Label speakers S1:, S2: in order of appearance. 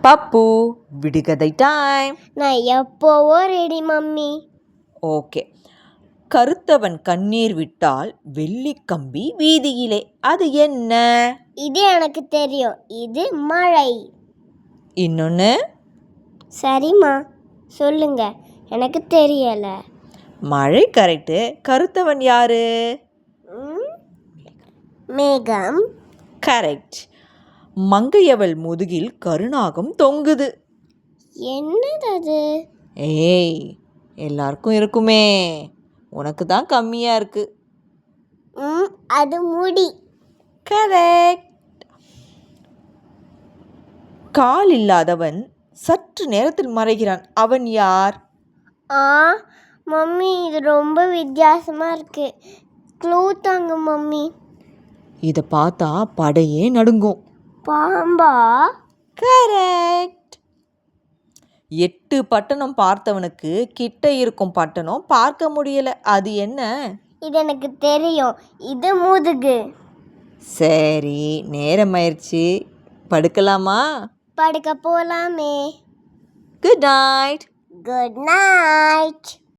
S1: பப்பு, விடுகதை டைம்.
S2: நான் எப்போவோ ரெடி மம்மி.
S1: ஓகே. கருத்தவன் கண்ணீர் விட்டால் வெள்ளிக்கம்பி வீதியிலே. அது என்ன?
S2: இது எனக்கு தெரியும். இது மழை.
S1: இன்னொன்று.
S2: சரிம்மா, சொல்லுங்க. எனக்கு தெரியல.
S1: மழை கரெக்டு. கருத்தவன் யாரு?
S2: மேகம்.
S1: கரெக்ட். மங்கையவள் முதுகில் கருநாகம் தொங்குது.
S2: என்னது அது?
S1: ஏய், எல்லாருக்கும் இருக்குமே, உனக்கு தான் கம்மியா இருக்கு.
S2: அது முடி.
S1: கரெக்ட். கால் இல்லாதவன் சற்று நேரத்தில் மறைகிறான். அவன் யார்?
S2: மம்மி, இது ரொம்ப வித்தியாசமா இருக்கு. க்ளூ தாங்க மம்மி.
S1: இதை பார்த்தா படையே நடுங்கும்.
S2: பாம்பா?
S1: கரெக்ட். 8 பட்டணம் பார்த்தவனுக்கு கிட்ட இருக்கும் பட்டணம் பார்க்க முடியல. அது என்ன?
S2: இது எனக்கு தெரியும். இது முதுகு.
S1: சரி, நேரமாயிருச்சு. படுக்கலாமா?
S2: படுக்க போலாமே.
S1: Good night.
S2: Good night.